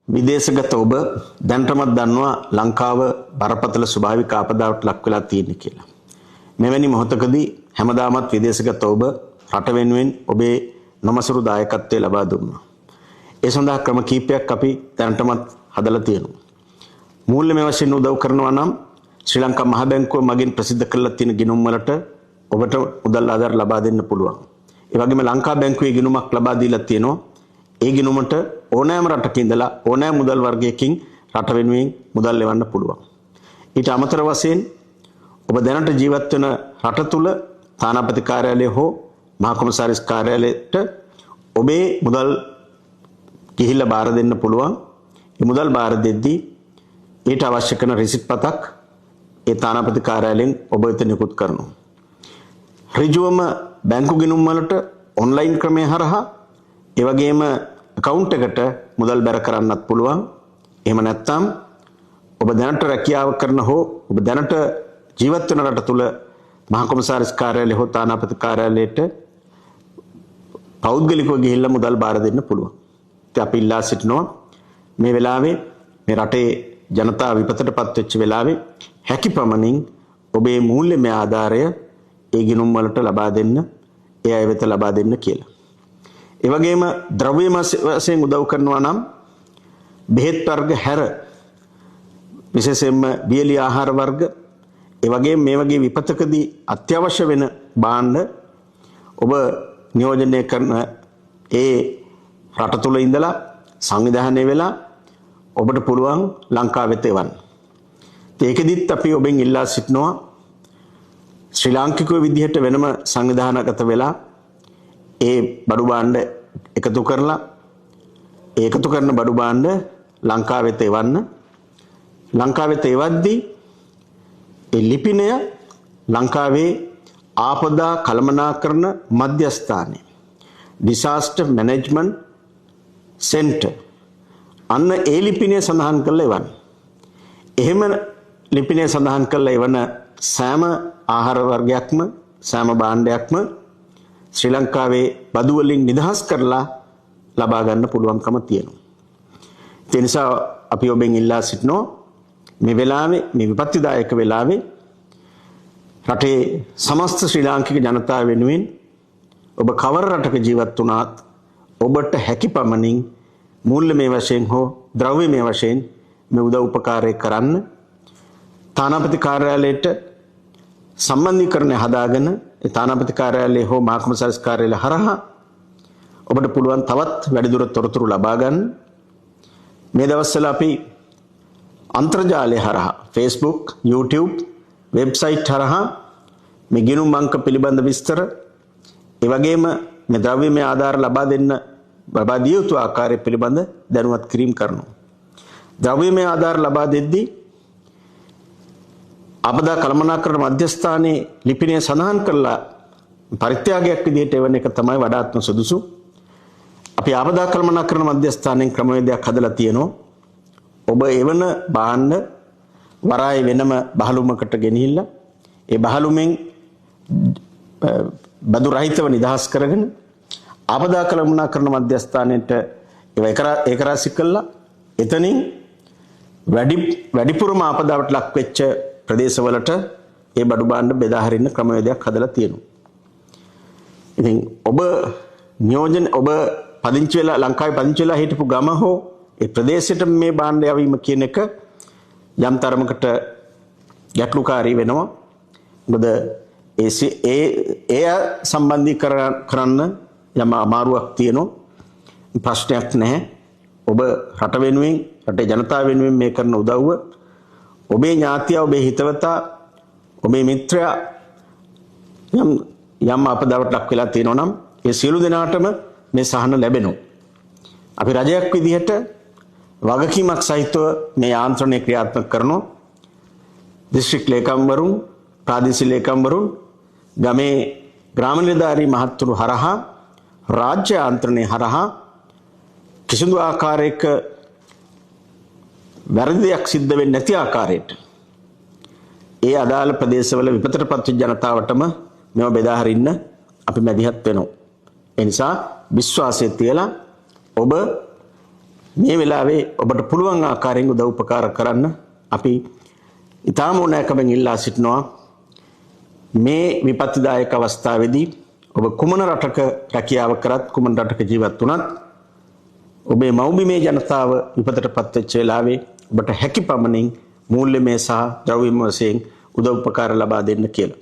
විදේශගත ඔබ දැනටමත් දන්නවා ලංකාව බරපතල ස්වභාවික ආපදාවට ලක් වෙලා තියෙන්නේ කියලා. මෙවැනි මොහොතකදී හැමදාමත් විදේශගත ඔබ රට වෙනුවෙන් ඔබේ නොමසුරු දායකත්වය ලබා දුන්නා. ඒ සඳහා ක්‍රම කීපයක් අපි දැනටමත් හදලා තියෙනවා. මූල්‍යමය වශයෙන් උදව් කරනවා නම් ශ්‍රී ලංකා මහ බැංකුව මගින් ප්‍රසිද්ධ කරලා තියෙන ගිණුම් වලට ඔබට මුදල් ආධාර ලබා දෙන්න පුළුවන්. ඒ වගේම ලංකා බැංකුවේ ගිණුමක් ලබා දීලා තියෙනවා. ඒ ගිණුමට ඕනෑම රටක ඉඳලා ඕනෑම මුදල් වර්ගයකින් රට වෙනුවෙන් මුදල් ලෙවන්න පුළුවන්. ඊට අමතර වශයෙන් ඔබ දැනට ජීවත් වෙන රට තුල තානාපති කාර්යාලය හෝ මහා කොමසාරිස් කාර්යාලයට ඔබේ මුදල් ගිහිල්ලා බාර දෙන්න පුළුවන්. ඒ මුදල් බාර දෙද්දී ඊට අවශ්‍ය කරන රිසිට් පතක් ඒ තානාපති කාර්යාලයෙන් ඔබ වෙත නිකුත් කරනවා. ඍජුවම බැංකු ගිණුම් වලට ඔන්ලයින් ක්‍රමය හරහා ඒ වගේම account එකට මුදල් බැර කරන්නත් පුළුවන්. එහෙම නැත්නම් ඔබ දැනට රැකියාව කරන හෝ ඔබ දැනට ජීවත් වෙන රට තුල මහා කොමසාරිස් කාර්යාලය හෝ තානාපති කාර්යාලයට පෞද්ගලිකව ගිහිල්ලා මුදල් බාර දෙන්න පුළුවන්. ඉතින් අපි ඉල්ලා සිටිනවා මේ වෙලාවේ මේ රටේ ජනතාව විපතටපත් වෙච්ච වෙලාවේ හැකි පමණින් ඔබේ මූල්‍යමය ආධාරය ඒ ගිණුම් වලට ලබා දෙන්න, ඒ අය වෙත ලබා දෙන්න කියලා. ඒ වගේම ද්‍රව්‍යමය වශයෙන් උදව් කරනවා නම් බෙහෙත් වර්ග හැර විශේෂයෙන්ම බියලි ආහාර වර්ග ඒ වගේම මේ වගේ විපතකදී අත්‍යවශ්‍ය වෙන භාණ්ඩ ඔබ නියෝජනය කරන ඒ රට තුල ඉඳලා සංවිධානය වෙලා ඔබට පුළුවන් ලංකාවෙත එවන්න. ඒකෙදිත් අපි ඔබෙන් ඉල්ලා සිටිනවා ශ්‍රී ලාංකිකයෝ විදිහට වෙනම සංවිධානගත වෙලා ඒ බඩු භාණ්ඩ එකතු කරලා ඒකතු කරන බඩු භාණ්ඩ ලංකාවෙත එවන්න. ලංකාවෙත එවද්දී ඒ ලිපිනය ලංකාවේ ආපදා කළමනාකරණ මධ්‍යස්ථානය disaster management center අන්න ඒ ලිපිනය සඳහන් කරලා එවන්න. එහෙම ලිපිනය සඳහන් කරලා එවන සෑම ආහාර වර්ගයක්ම සෑම භාණ්ඩයක්ම ශ්‍රී ලංකාවේ බදු වලින් නිදහස් කරලා ලබා ගන්න පුළුවන්කම තියෙනවා. ඒ නිසා අපි ඔබෙන් ඉල්ලා සිටිනවා මේ වෙලාවේ මේ විපත්තිදායක වෙලාවේ රටේ සමස්ත ශ්‍රී ලාංකික ජනතාව වෙනුවෙන් ඔබ කවර රටක ජීවත් වුණත් ඔබට හැකි පමණින් මූල්‍යමය වශයෙන් හෝ ද්‍රව්‍යමය වශයෙන් මේ උදව් උපකාරය කරන්න තානාපති කාර්යාලයට සම්බන්ධීකරණය හදාගෙන ඒ තානාපති කාර්යාලය හෝ මහා කොමසාරිස් කාර්යාලය හරහා ඔබට පුළුවන් තවත් වැඩිදුර තොරතුරු ලබා ගන්න. මේ දවස්වල අපි අන්තර්ජාලය හරහා Facebook, YouTube, වෙබ්සයිට් හරහා මේ ගිණුම් අංක පිළිබඳ විස්තර ඒ වගේම මේ ද්‍රව්‍යමය ආධාර ලබා දිය යුතු ආකාරය පිළිබඳ දැනුවත් කිරීම කරනවා. ද්‍රව්‍යමය ආධාර ලබා දෙද්දී ආපදා කළමනාකරණ මධ්‍යස්ථානයේ ලිපිනය සඳහන් කරලා පරිත්‍යාගයක් විදිහට එවන එක තමයි වඩාත්ම සුදුසු. අපි ආපදා කළමනාකරණ මධ්‍යස්ථානයෙන් ක්‍රමවේදයක් හදලා තියෙනවා. ඔබ එවන භාණ්ඩ වරාය වෙනම බහලුමකට ගෙනහිල්ලා ඒ බහලුමෙන් බදු රහිතව නිදහස් කරගෙන ආපදා කළමනාකරණ මධ්‍යස්ථානයට ඒක රාශි කළා. එතනින් වැඩිපුරම ආපදාවට ලක් වෙච්ච ප්‍රදේශවලට ඒ බඩු භාණ්ඩ බෙදා හරින්න ක්‍රමවේදයක් හදලා තියෙනවා. ඉතින් ඔබ පදිංචි වෙලා ලංකාවේ පදිංචි වෙලා හිටපු ගම හෝ ඒ ප්‍රදේශයට මේ භාණ්ඩ යවීම කියන එක යම් තරමකට ගැටලුකාරී වෙනවා. මොකද ඒ සම්බන්ධීකරන්න යම් අමාරුවක් තියෙනවා. ප්‍රශ්නයක් නැහැ. ඔබ රට වෙනුවෙන් රටේ ජනතාව වෙනුවෙන් මේ කරන උදව්ව ඔබේ ඥාතියා ඔබේ හිතවතා ඔබේ මිත්‍රයා යම් අපදාවට ලක් වෙලා තියෙනවා නම් ඒ සියලු දෙනාටම මේ සහන ලැබෙනවා. අපි රජයක් විදිහට වගකීමක් සහිතව මේ යාන්ත්‍රණය ක්‍රියාත්මක කරනවා. දිස්ත්‍රික් ලේකම්වරුන් ප්‍රාදේශීය ලේකම්වරුන් ගමේ ග්‍රාම නිලධාරී මහත්තුරු හරහා රාජ්‍ය යාන්ත්‍රණය හරහා කිසිදු ආකාරයක වැරදියක් සිද්ධ වෙන්නේ නැති ආකාරයට ඒ අදාළ ප්‍රදේශවල විපතටපත් වෙච්ච ජනතාවටම මේව බෙදා හරින්න අපි මැදිහත් වෙනවා. ඒ නිසා විශ්වාසය තියලා ඔබ මේ වෙලාවේ ඔබට පුළුවන් ආකාරයෙන් උදව් උපකාර කරන්න අපි ඊටම ඕනෑකමින් ඉල්ලා සිටිනවා. මේ විපත්තිදායක අවස්ථාවේදී ඔබ කුමන රටක රැකියාව කරත් කුමන රටක ජීවත් වුණත් ඔබේ මව්බිමේ ජනතාව විපතටපත් වෙච්ච වෙලාවේ ඔබට හැකි පමණින් මූල්‍යමය සහ ද්‍රව්‍යමය වශයෙන් උදව් උපකාර ලබා දෙන්න කියලා.